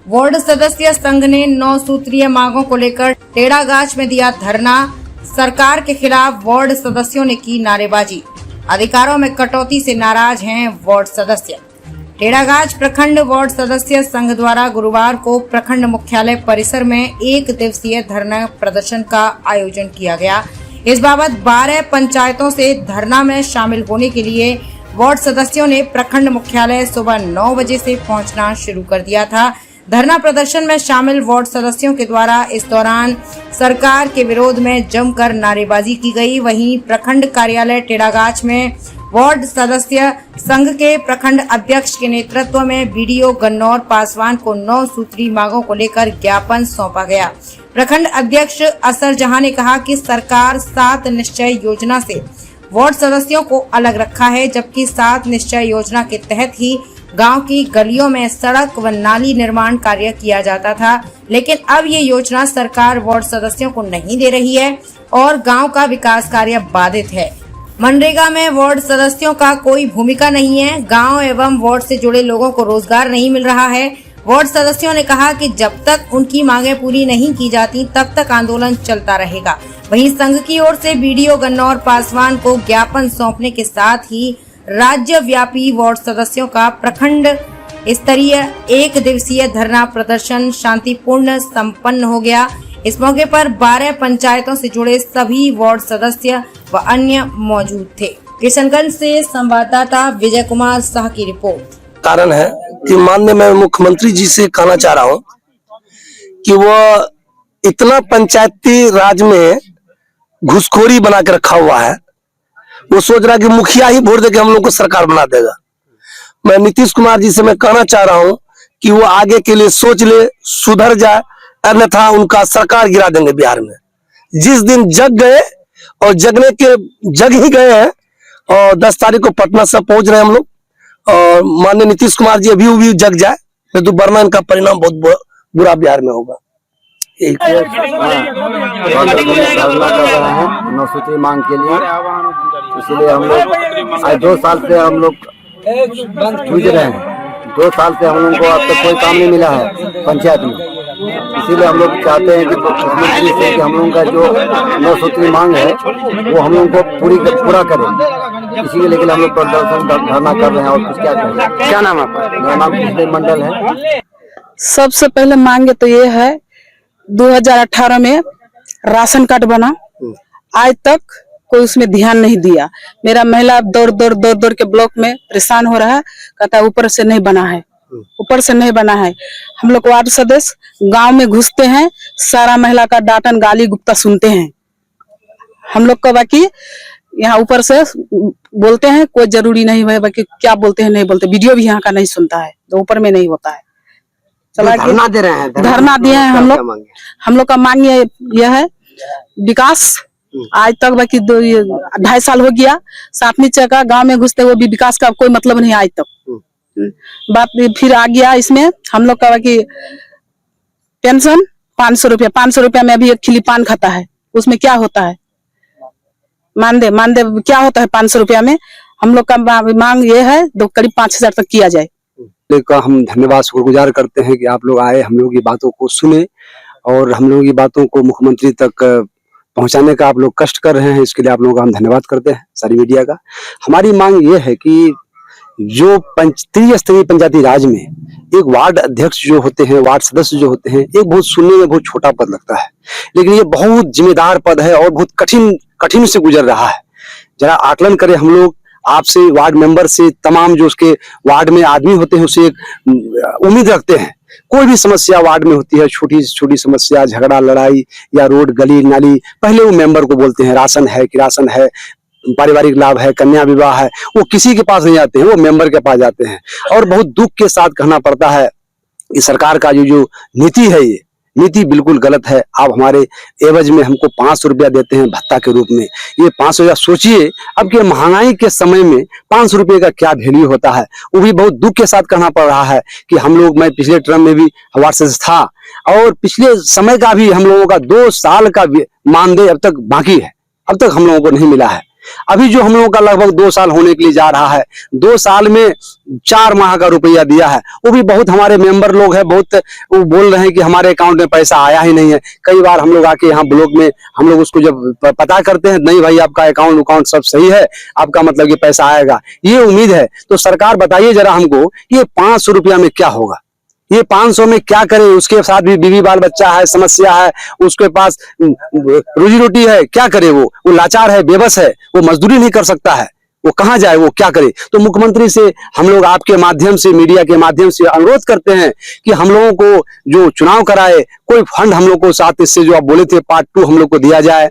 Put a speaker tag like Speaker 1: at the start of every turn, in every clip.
Speaker 1: Ward सदस्य संघ ने 9 सूत्रीय मांगों को लेकर टेढ़ागाछ में दिया धरना। सरकार के खिलाफ वार्ड सदस्यों ने की नारेबाजी। अधिकारों में कटौती से नाराज हैं वार्ड सदस्य। टेढ़ागाछ प्रखंड वार्ड सदस्य संघ द्वारा गुरुवार को प्रखंड मुख्यालय परिसर में 1 दिवसीय धरना प्रदर्शन का आयोजन किया गया। इस बाबत 12 पंचायतों से धरना में शामिल होने के लिए वार्ड सदस्यों ने प्रखंड मुख्यालय सुबह 9 बजे से पहुंचना शुरू कर दिया था। धरना प्रदर्शन में शामिल वार्ड सदस्यों के द्वारा इस दौरान सरकार के विरोध में जमकर नारेबाजी की गई। वहीं प्रखंड कार्यालय टेढ़ागाछ में वार्ड सदस्य संघ के प्रखंड अध्यक्ष के नेतृत्व में बीडीओ गन्नौर पासवान को 9 सूत्री मांगों को लेकर ज्ञापन सौंपा गया। प्रखंड अध्यक्ष असर जहां ने कहा कि सरकार 7 निश्चय योजना से वार्ड सदस्यों को अलग रखा है, जबकि 7 निश्चय योजना के तहत ही गांव की गलियों में सड़क व नाली निर्माण कार्य किया जाता था, लेकिन अब ये योजना सरकार वार्ड सदस्यों को नहीं दे रही है और गांव का विकास कार्य बाधित है। मनरेगा में वार्ड सदस्यों का कोई भूमिका नहीं है। गांव एवं वार्ड से जुड़े लोगों को रोजगार नहीं मिल रहा है। वार्ड सदस्यों ने कहा कि जब तक उनकी मांगें पूरी नहीं की जाती तब तक आंदोलन चलता रहेगा। वहीं संघ की ओर से बीडीओ गन्नौर पासवान को ज्ञापन सौंपने के साथ ही राज्य व्यापी वार्ड सदस्यों का प्रखंड स्तरीय 1 दिवसीय धरना प्रदर्शन शांतिपूर्ण संपन्न हो गया। इस मौके पर 12 पंचायतों से जुड़े सभी वार्ड सदस्य व अन्य मौजूद थे। किशनगंज से संवाददाता विजय कुमार शाह की रिपोर्ट।
Speaker 2: कारण है कि माननीय मैं मुख्यमंत्री जी से कहना चाह रहा हूं कि वो इतना पंचायती राज में घुसखोरी बना के रखा हुआ है। वो सोच रहा कि मुखिया ही वोट देके हम लोग को सरकार बना देगा। मैं नीतीश कुमार जी से मैं कहना चाह रहा हूं कि वो आगे के लिए सोच ले, सुधर जाए, अन्यथा उनका सरकार गिरा देंगे बिहार में। जिस दिन जग गए और जगने के जग ही गए हैं और 10 तारीख को पटना से पहुंच रहे हैं हम लोग और माननीय नीतीश कुमार जी अभी भी जग जाए तो वरना इनका परिणाम बहुत बुरा बिहार में होगा।
Speaker 3: अनुसूची मांग के लिए, इसलिए हम लोग आज 2 साल से हम लोग जूझ रहे हैं। 2 साल से हम लोगों को अब तक कोई काम नहीं मिला है पंचायत में। इसीलिए हम लोग चाहते हैं कि मुख्यमंत्री से कि हम लोगों का जो 9 सूत्री मांग है वो हम लोगों को पूरा करें। इसी के लिए हम लोग प्रदर्शन धरना कर रहे हैं। और कुछ क्या करें? क्या नाम आपका? मेरा नाम कृष्ण मंडल है।
Speaker 4: सबसे पहले मांगे तो ये है 2018 में राशन कार्ड बना, आज तक कोई उसमें ध्यान नहीं दिया। मेरा महिला दौड़ के ब्लॉक में परेशान हो रहा है, कहता है ऊपर से नहीं बना है, ऊपर से नहीं बना है। हम लोग वार्ड सदस्य गांव में घुसते हैं, सारा महिला का डांटन गाली गुप्ता सुनते हैं। हम लोग को बाकी यहाँ ऊपर से बोलते हैं, कोई जरूरी नहीं है, बाकी क्या बोलते हैं नहीं बोलते। वीडियो भी यहाँ का नहीं सुनता है, तो ऊपर में नहीं होता है।
Speaker 2: धरना दे रहे हैं,
Speaker 4: धरना दिए हैं हम लोग का मांग यह है विकास। आज तक बाकी 2.5 साल हो गया, 7वीं का गांव में घुसते हुए भी विकास का कोई मतलब नहीं आज तक। बात फिर आ गया इसमें हम लोग का बाकी पेंशन 500 रुपया, 500 रुपया में अभी 1 खिली पान खाता है, उसमें क्या होता है? मानदेय क्या होता है 500 रुपया में? हम लोग का मांग ये है करीब 5000 तक किया जाए।
Speaker 3: का हम धन्यवाद शुक्रगुजार करते हैं कि आप लोग आए, हम लोग की बातों को सुने और हम लोगों की बातों को मुख्यमंत्री तक पहुंचाने का आप लोग कष्ट कर रहे हैं। इसके लिए आप लोगों का हम धन्यवाद करते हैं सारी मीडिया का। हमारी मांग ये है कि जो त्रिस्तरीय पंचायती राज में एक वार्ड अध्यक्ष जो होते हैं, वार्ड सदस्य जो होते हैं, एक बहुत सुनने में बहुत छोटा पद लगता है, लेकिन ये बहुत जिम्मेदार पद है और बहुत कठिन से गुजर रहा है। जरा आकलन करें हम लोग आपसे, वार्ड मेंबर से, तमाम जो उसके वार्ड में आदमी होते हैं उससे एक उम्मीद रखते हैं। कोई भी समस्या वार्ड में होती है, छोटी छोटी समस्या, झगड़ा, लड़ाई या रोड, गली, नाली, पहले वो मेंबर को बोलते हैं। राशन है, किरासन है, पारिवारिक लाभ है, कन्या विवाह है, वो किसी के पास नहीं जाते हैं, वो मेंबर के पास जाते हैं। और बहुत दुख के साथ कहना पड़ता है कि सरकार का जो नीति है, ये नीति बिल्कुल गलत है। आप हमारे एवज में हमको 500 रुपया देते हैं भत्ता के रूप में। ये 500 रुपया सोचिए, अब के महंगाई के समय में 500 रुपये का क्या वैल्यू होता है। वो भी बहुत दुख के साथ कहना पड़ रहा है कि हम लोग, मैं पिछले टर्म में भी वार्ड सदस्य था और पिछले समय का भी हम लोगों का 2 साल का मानदेय अब तक बाकी है, अब तक हम लोगों को नहीं मिला है। अभी जो हम लोगों का लगभग 2 साल होने के लिए जा रहा है, 2 साल में 4 माह का रुपया दिया है, वो भी बहुत हमारे मेंबर लोग हैं, बहुत वो बोल रहे हैं कि हमारे अकाउंट में पैसा आया ही नहीं है। कई बार हम लोग आके यहाँ ब्लॉक में हम लोग उसको जब पता करते हैं, नहीं भाई आपका अकाउंट सब सही है, आपका मतलब ये पैसा आएगा, ये उम्मीद है। तो सरकार बताइए जरा हमको, ये 500 रुपया में क्या होगा, ये 500 में क्या करे? उसके साथ भी बीवी बाल बच्चा है, समस्या है, उसके पास रोजी रोटी है, क्या करे? वो लाचार है, बेबस है, वो मजदूरी नहीं कर सकता है, वो कहाँ जाए, वो क्या करे? तो मुख्यमंत्री से हम लोग आपके माध्यम से, मीडिया के माध्यम से अनुरोध करते हैं कि हम लोगों को जो चुनाव कराए, कोई फंड हम लोग को साथ इससे जो आप बोले थे पार्ट 2 हम लोग को दिया जाए।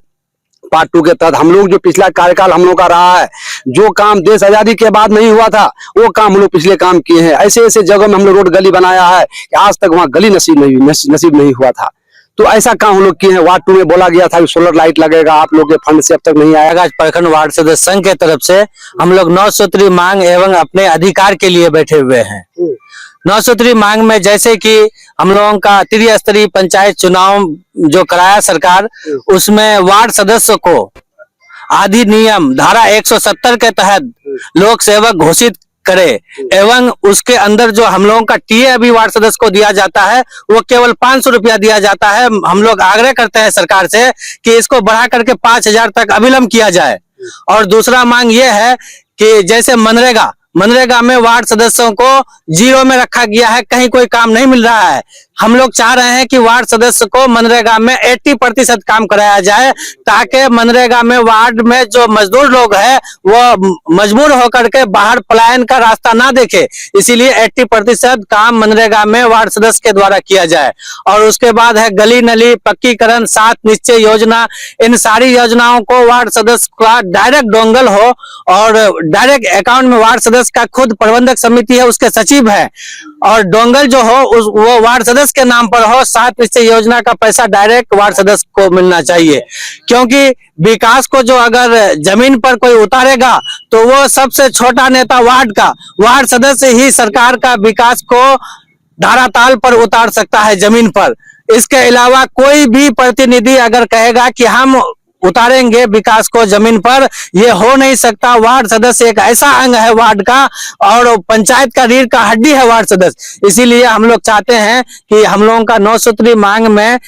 Speaker 3: पार्ट 2 के तहत हम लोग जो पिछला कार्यकाल हम लोग का रहा है, जो काम देश आजादी के बाद नहीं हुआ था, वो काम हम लोग पिछले काम किए हैं। ऐसे ऐसे जगह में हम लोग रोड गली बनाया है कि आज तक वहां गली नसीब नहीं हुआ था। तो ऐसा काम हम लोग किए हैं। वार्ड 2 में बोला गया था कि सोलर लाइट लगेगा, आप लोग के फंड से अब तक नहीं आएगा।
Speaker 5: प्रखंड वार्ड सदस्य संघ के तरफ से हम लोग 9 सूत्री मांग एवं अपने अधिकार के लिए बैठे हुए हैं। 9 सूत्री मांग में जैसे कि हम लोगों का त्रिस्तरीय पंचायत चुनाव जो कराया सरकार, उसमें वार्ड सदस्य को अधिनियम धारा 170 के तहत लोक सेवक घोषित करे एवं उसके अंदर जो हम लोगों का टीए अभी वार्ड सदस्य को दिया जाता है वो केवल 500 रुपया दिया जाता है। हम लोग आग्रह करते हैं सरकार से कि इसको बढ़ा करके 5000 तक अविलंब किया जाए। और दूसरा मांग ये है कि जैसे मनरेगा में वार्ड सदस्यों को 0 में रखा गया है, कहीं कोई काम नहीं मिल रहा है। हम लोग चाह रहे हैं कि वार्ड सदस्य को मनरेगा में 80% काम कराया जाए, ताकि मनरेगा में वार्ड में जो मजदूर लोग हैं वो मजबूर होकर के बाहर पलायन का रास्ता ना देखे। इसीलिए 80% काम मनरेगा में वार्ड सदस्य के द्वारा किया जाए। और उसके बाद है गली नली पक्कीकरण, 7 निश्चय योजना, इन सारी योजनाओं को वार्ड सदस्य का डायरेक्ट डोंगल हो और डायरेक्ट अकाउंट में वार्ड सदस्य का खुद प्रबंधक समिति है, उसके सचिव है, और डोंगल जो हो वो वार्ड सदस्य के नाम पर हो। 7 निश्चय योजना का पैसा डायरेक्ट वार्ड सदस्य को मिलना चाहिए, क्योंकि विकास को जो अगर जमीन पर कोई उतारेगा तो वो सबसे छोटा नेता वार्ड सदस्य ही सरकार का विकास को धरातल पर उतार सकता है, जमीन पर। इसके अलावा कोई भी प्रतिनिधि अगर कहेगा कि हम उतारेंगे विकास को जमीन पर, ये हो नहीं सकता। वार्ड सदस्य एक ऐसा अंग है वार्ड का, और पंचायत का रीढ़ का हड्डी है वार्ड सदस्य। इसीलिए हम लोग चाहते हैं कि हम लोगों का 9 सूत्री मांग में